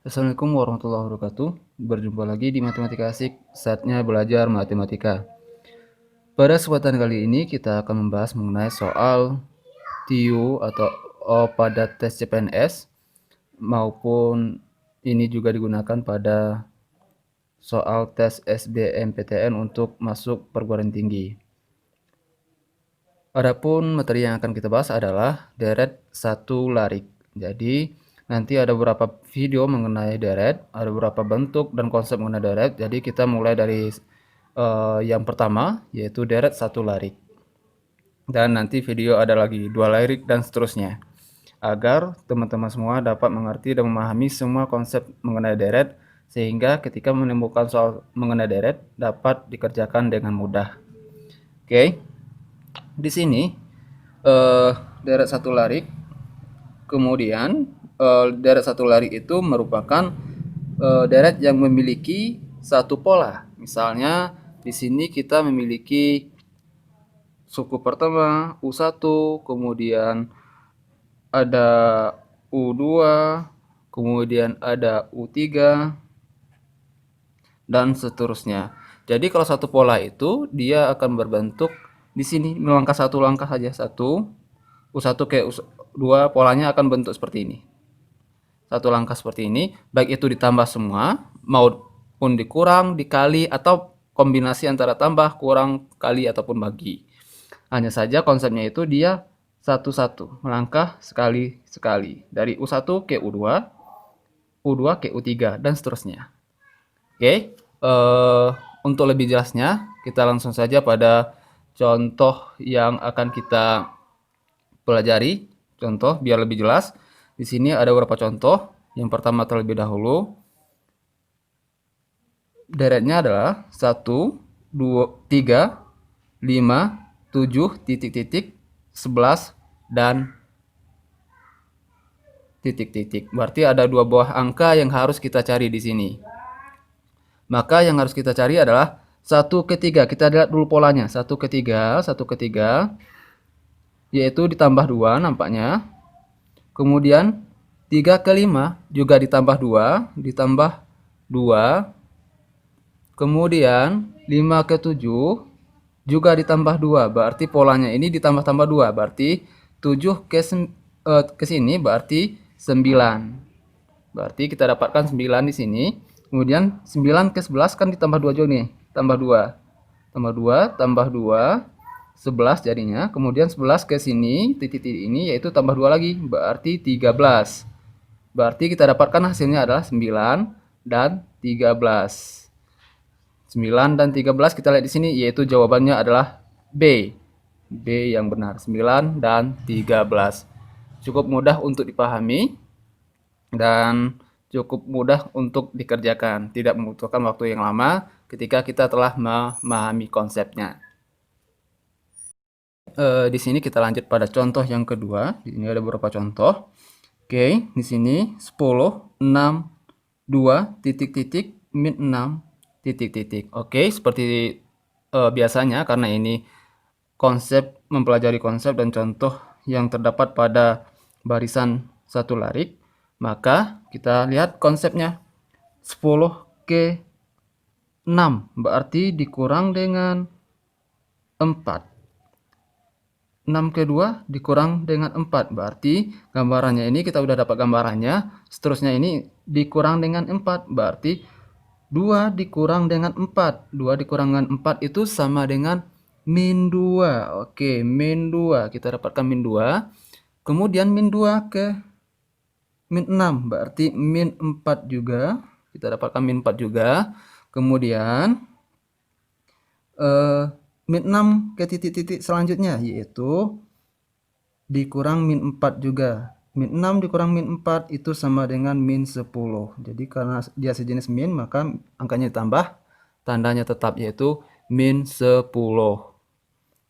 Assalamualaikum warahmatullahi wabarakatuh. Berjumpa lagi di Matematika Asik, saatnya belajar matematika. Pada kesempatan kali ini kita akan membahas mengenai soal TIU atau pada tes CPNS maupun ini juga digunakan pada soal tes SBMPTN untuk masuk perguruan tinggi. Adapun materi yang akan kita bahas adalah deret satu larik. Jadi nanti ada beberapa video mengenai deret, ada beberapa bentuk dan konsep mengenai deret. Jadi kita mulai dari yang pertama yaitu deret satu larik. Dan nanti video ada lagi dua larik dan seterusnya. Agar teman-teman semua dapat mengerti dan memahami semua konsep mengenai deret sehingga ketika menemukan soal mengenai deret dapat dikerjakan dengan mudah. Oke. Di sini deret satu larik, kemudian deret satu larik itu merupakan deret yang memiliki satu pola. Misalnya di sini kita memiliki suku pertama U1, kemudian ada U2, kemudian ada U3 dan seterusnya. Jadi kalau satu pola itu dia akan berbentuk di sini melangkah satu langkah saja, satu U1 ke U2 polanya akan bentuk seperti ini. Satu langkah seperti ini, baik itu ditambah semua maupun dikurang, dikali atau kombinasi antara tambah, kurang, kali ataupun bagi. Hanya saja konsepnya itu dia satu-satu, melangkah sekali-sekali dari U1 ke U2, U2 ke U3 dan seterusnya. Oke, untuk lebih jelasnya kita langsung saja pada contoh yang akan kita pelajari. Contoh biar lebih jelas. Di sini ada beberapa contoh. Yang pertama terlebih dahulu, deretnya adalah 1, 2, 3, 5, 7, titik-titik, 11, dan titik-titik. Berarti ada dua buah angka yang harus kita cari di sini. Maka yang harus kita cari adalah 1 ke 3. Kita lihat dulu polanya. 1 ke 3, 1 ke 3, yaitu ditambah 2 nampaknya. Kemudian 3 ke 5 juga ditambah 2, ditambah 2. Kemudian 5 ke 7 juga ditambah 2. Berarti polanya ini ditambah-tambah 2. Berarti 7 ke sini berarti 9. Berarti kita dapatkan 9 di sini. Kemudian 9 ke 11 kan ditambah 2 juga nih. Tambah 2. Tambah 2, tambah 2. 11 jadinya. Kemudian 11 ke sini, titik-titik ini yaitu tambah 2 lagi. Berarti 13. Berarti kita dapatkan hasilnya adalah 9 dan 13. 9 dan 13 kita lihat di sini yaitu jawabannya adalah B. B yang benar, 9 dan 13. Cukup mudah untuk dipahami dan cukup mudah untuk dikerjakan. Tidak membutuhkan waktu yang lama ketika kita telah memahami konsepnya. Di sini kita lanjut pada contoh yang kedua. Di sini ada beberapa contoh. Oke, di sini 10, 6, 2, titik-titik, min 6, titik-titik. Oke, seperti biasanya karena ini konsep mempelajari konsep dan contoh yang terdapat pada barisan satu larik, maka kita lihat konsepnya. 10 ke 6 berarti dikurang dengan 4. 6 ke 2 dikurang dengan 4. Berarti gambarannya ini kita udah dapat gambarannya. Seterusnya ini dikurang dengan 4. Berarti 2 dikurang dengan 4. 2 dikurang dengan 4 itu sama dengan min 2. Oke, min 2. Kita dapatkan min 2. Kemudian min 2 ke min 6. Berarti min 4 juga. Kita dapatkan min 4 juga. Kemudian min 6 ke titik-titik selanjutnya yaitu dikurang min 4 juga. Min 6 dikurang min 4 itu sama dengan min 10. Jadi karena dia sejenis min maka angkanya ditambah, tandanya tetap yaitu min 10.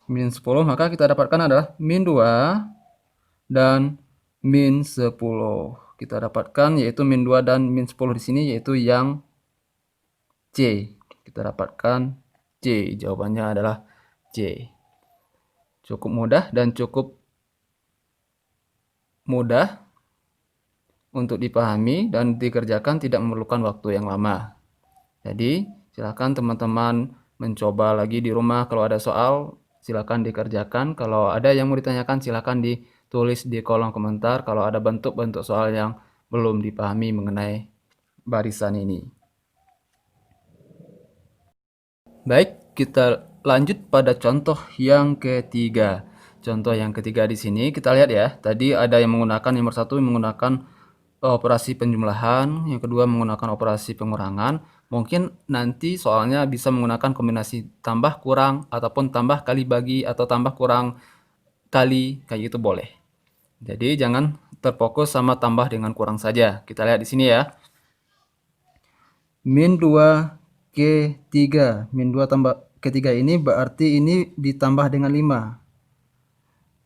Min 10 maka kita dapatkan adalah min 2 dan min 10. Kita dapatkan yaitu min 2 dan min 10 di sini yaitu yang C. Kita dapatkan C. Jawabannya adalah C. Cukup mudah dan cukup mudah untuk dipahami dan dikerjakan, tidak memerlukan waktu yang lama. Jadi, silakan teman-teman mencoba lagi di rumah. Kalau ada soal, silakan dikerjakan. Kalau ada yang mau ditanyakan, silakan ditulis di kolom komentar kalau ada bentuk-bentuk soal yang belum dipahami mengenai barisan ini. Baik, kita lanjut pada contoh yang ketiga. Contoh yang ketiga di sini kita lihat ya. Tadi ada yang menggunakan, nomor satu menggunakan operasi penjumlahan, yang kedua menggunakan operasi pengurangan. Mungkin nanti soalnya bisa menggunakan kombinasi tambah kurang ataupun tambah kali bagi atau tambah kurang kali, kayak gitu boleh. Jadi jangan terfokus sama tambah dengan kurang saja. Kita lihat di sini ya. Min 2 K3. Min 2 tambah K3 ini berarti ini ditambah dengan 5.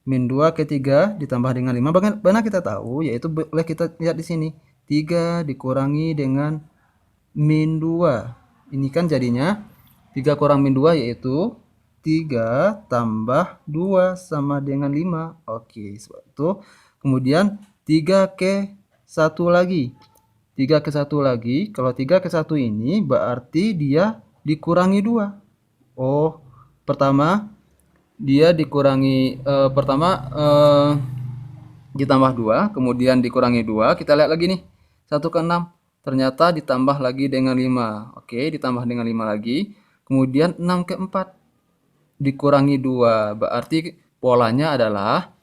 Min 2 K3 ditambah dengan 5. Bagaimana kita tahu? Yaitu boleh kita lihat di sini. 3 dikurangi dengan min 2. Ini kan jadinya 3 kurang min 2 yaitu 3 tambah 2 sama dengan 5. Oke, seperti itu. Kemudian 3 ke 1 lagi. 3 ke 1 lagi. Kalau 3 ke 1 ini berarti dia dikurangi 2. Oh, pertama dia dikurangi ditambah 2, kemudian dikurangi 2. Kita lihat lagi nih. 1 ke 6 ternyata ditambah lagi dengan 5. Oke, ditambah dengan 5 lagi. Kemudian 6 ke 4 dikurangi 2. Berarti polanya adalah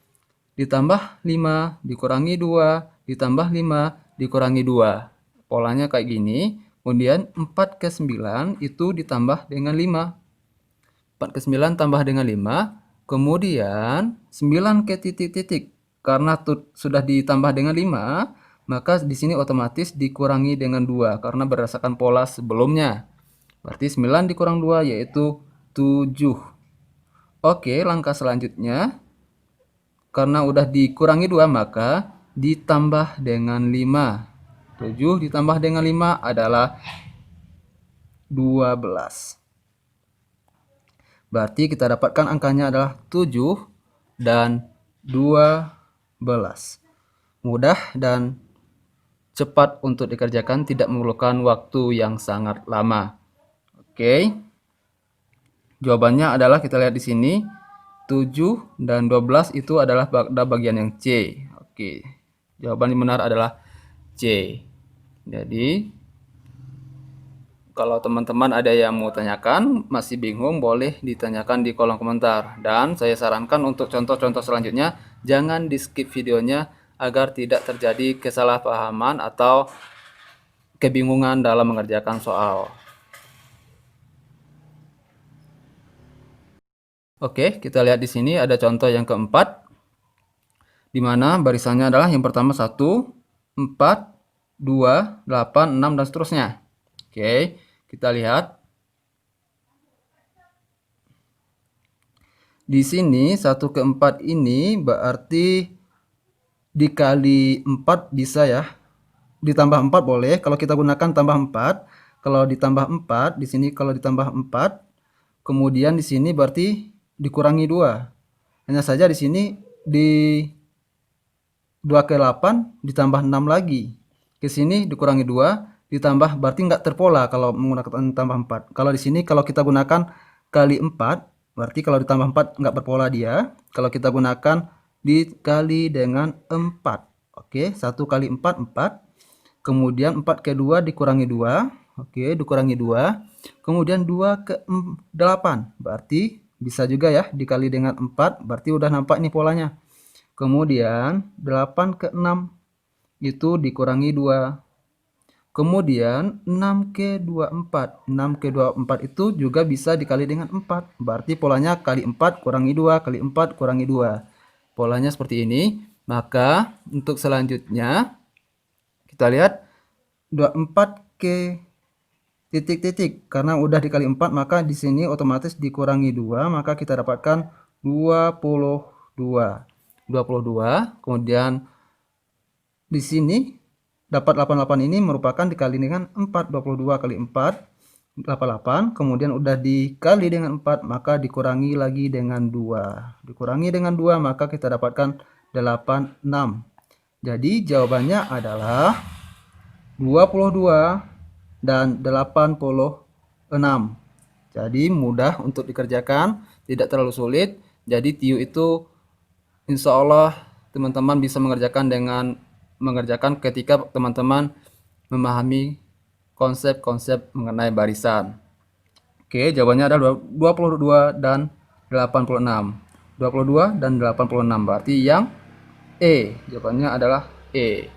ditambah 5 dikurangi 2 ditambah 5 dikurangi 2. Polanya kayak gini. Kemudian 4 ke 9 itu ditambah dengan 5. 4 ke 9 tambah dengan 5. Kemudian 9 ke titik-titik. Karena sudah ditambah dengan 5, maka di sini otomatis dikurangi dengan 2 karena berdasarkan pola sebelumnya. Berarti 9 dikurang 2 yaitu 7. Oke, langkah selanjutnya karena udah dikurangi 2 maka ditambah dengan 5. 7 ditambah dengan 5 adalah 12. Berarti kita dapatkan angkanya adalah 7 dan 12. Mudah dan cepat untuk dikerjakan, tidak memerlukan waktu yang sangat lama. Oke. Jawabannya adalah kita lihat di sini 7 dan 12 itu adalah pada bagian yang C. Oke. Jawaban yang benar adalah C. Jadi kalau teman-teman ada yang mau tanyakan, masih bingung, boleh ditanyakan di kolom komentar. Dan saya sarankan untuk contoh-contoh selanjutnya, jangan di skip videonya agar tidak terjadi kesalahpahaman atau kebingungan dalam mengerjakan soal. Oke, kita lihat di sini ada contoh yang keempat, di mana barisannya adalah yang pertama 1, 4, 2, 8, 6, dan seterusnya. Oke, kita lihat. Di sini 1 ke 4 ini berarti dikali 4 bisa ya. Ditambah 4 boleh. Kalau kita gunakan tambah 4. Kalau ditambah 4, di sini kalau ditambah 4. Kemudian di sini berarti dikurangi 2. Hanya saja di sini di 2 ke 8 ditambah 6 lagi. Ke sini dikurangi 2 ditambah, berarti nggak terpola kalau menggunakan tambah 4. Kalau di sini kalau kita gunakan kali 4, berarti kalau ditambah 4 nggak berpola dia. Kalau kita gunakan dikali dengan 4. Oke, 1 kali 4, 4. Kemudian 4 ke 2 dikurangi 2. Oke, dikurangi 2. Kemudian 2 ke 8. Berarti bisa juga ya dikali dengan 4. Berarti udah nampak nih polanya. Kemudian 8 ke 6 itu dikurangi 2. Kemudian 6 ke 24. 6 ke 24 itu juga bisa dikali dengan 4. Berarti polanya kali 4 kurangi 2, kali 4 kurangi 2. Polanya seperti ini. Maka untuk selanjutnya kita lihat 24 ke titik-titik. Karena udah dikali 4 maka di sini otomatis dikurangi 2, maka kita dapatkan 22. 22. Kemudian di sini dapat 88 ini merupakan dikali dengan 4. 22 kali 4 88. Kemudian udah dikali dengan 4 maka dikurangi lagi dengan 2. Dikurangi dengan 2 maka kita dapatkan 86. Jadi jawabannya adalah 22 dan 86. Jadi mudah untuk dikerjakan, tidak terlalu sulit. Jadi TIU itu insya Allah teman-teman bisa mengerjakan ketika teman-teman memahami konsep-konsep mengenai barisan. Oke, jawabannya adalah 22 dan 86. 22 dan 86 berarti yang E. Jawabannya adalah E.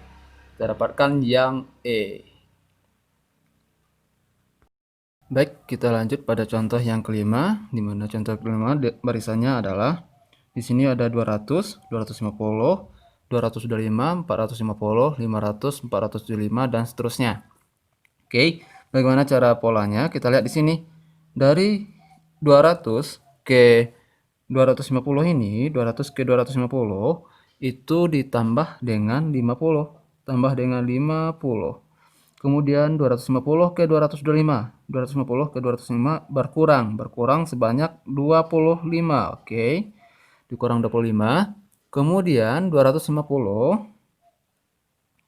Kita dapatkan yang E. Baik, kita lanjut pada contoh yang kelima, di mana contoh kelima barisannya adalah di sini ada 200, 250, 225, 450, 500, 475 dan seterusnya. Oke, bagaimana cara polanya? Kita lihat di sini. Dari 200 ke 250 ini, 200 ke 250 itu ditambah dengan 50, tambah dengan 50. Kemudian 250 ke 225, 250 ke 205 berkurang sebanyak 25. Oke, dikurang 25. Kemudian 250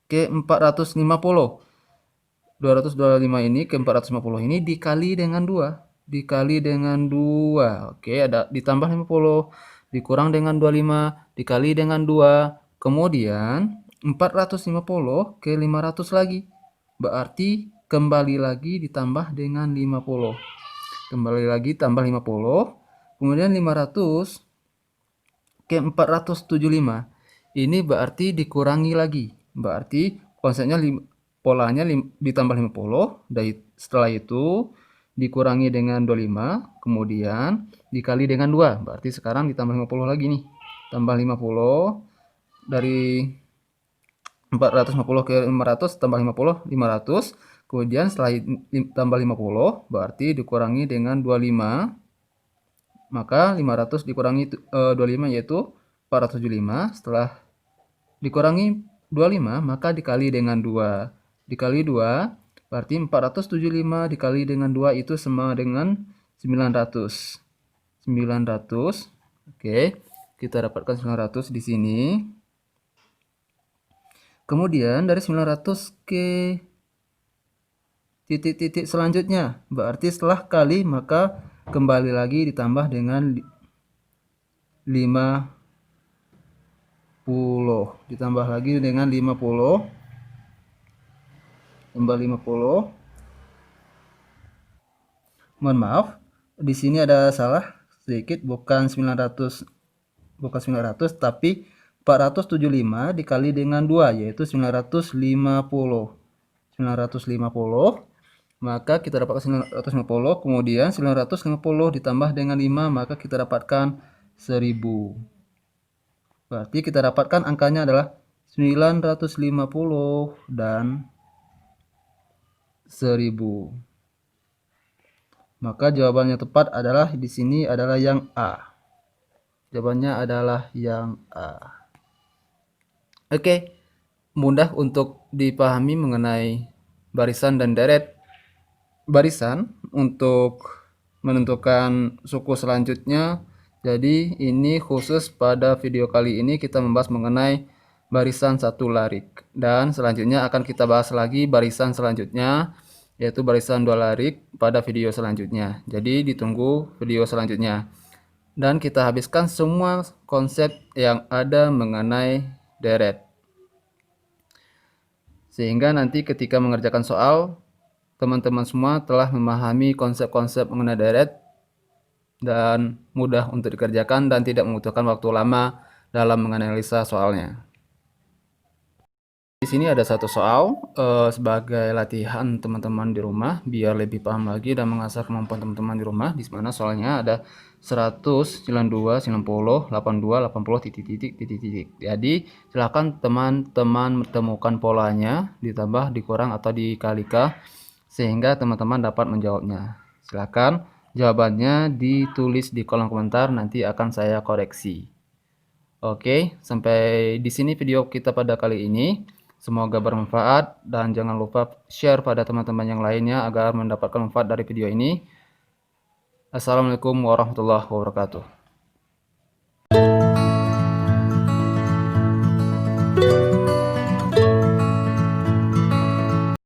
ke 450. 225 ini ke 450 ini dikali dengan 2. Dikali dengan 2. Oke, ada ditambah 50, dikurang dengan 25, dikali dengan 2. Kemudian 450 ke 500 lagi. Berarti kembali lagi ditambah dengan 50. Kembali lagi tambah 50. Kemudian 500 ke 475. Ini berarti dikurangi lagi. Berarti konsepnya polanya ditambah 50, setelah itu dikurangi dengan 25, kemudian dikali dengan 2. Berarti sekarang ditambah 50 lagi nih. Tambah 50 dari 450 ke 500 tambah 50, 500. Kemudian setelah tambah 50 berarti dikurangi dengan 25. Maka 500 dikurangi 25 yaitu 475. Setelah dikurangi 25 maka dikali dengan 2. Dikali 2 berarti 475 dikali dengan 2 itu sama dengan 900. 900. Oke, kita dapatkan 900 di sini. Kemudian dari 900 ke titik-titik selanjutnya, berarti setelah kali maka kembali lagi ditambah dengan 50. Ditambah lagi dengan 50. Tambah 50. Mohon maaf, di sini ada salah sedikit, bukan 900 tapi 475 dikali dengan 2 yaitu 950. 950. Maka kita dapatkan 950, kemudian 950 ditambah dengan 5 maka kita dapatkan 1000. Berarti kita dapatkan angkanya adalah 950 dan 1000. Maka jawabannya tepat adalah di sini adalah yang A. Jawabannya adalah yang A. Oke, mudah untuk dipahami mengenai barisan dan deret. Barisan untuk menentukan suku selanjutnya. Jadi ini khusus pada video kali ini kita membahas mengenai barisan satu larik. Dan selanjutnya akan kita bahas lagi barisan selanjutnya, yaitu barisan dua larik pada video selanjutnya. Jadi ditunggu video selanjutnya. Dan kita habiskan semua konsep yang ada mengenai deret. Sehingga nanti ketika mengerjakan soal, teman-teman semua telah memahami konsep-konsep mengenai deret dan mudah untuk dikerjakan dan tidak membutuhkan waktu lama dalam menganalisa soalnya. Di sini ada satu soal sebagai latihan teman-teman di rumah biar lebih paham lagi dan mengasah kemampuan teman-teman di rumah. Di mana soalnya ada 100, 92, 90, 82, 80 titik. Jadi silakan teman-teman temukan polanya, ditambah, dikurang atau dikalikan sehingga teman-teman dapat menjawabnya. Silakan jawabannya ditulis di kolom komentar, nanti akan saya koreksi. Oke, sampai di sini video kita pada kali ini. Semoga bermanfaat dan jangan lupa share pada teman-teman yang lainnya agar mendapatkan manfaat dari video ini. Assalamualaikum warahmatullahi wabarakatuh.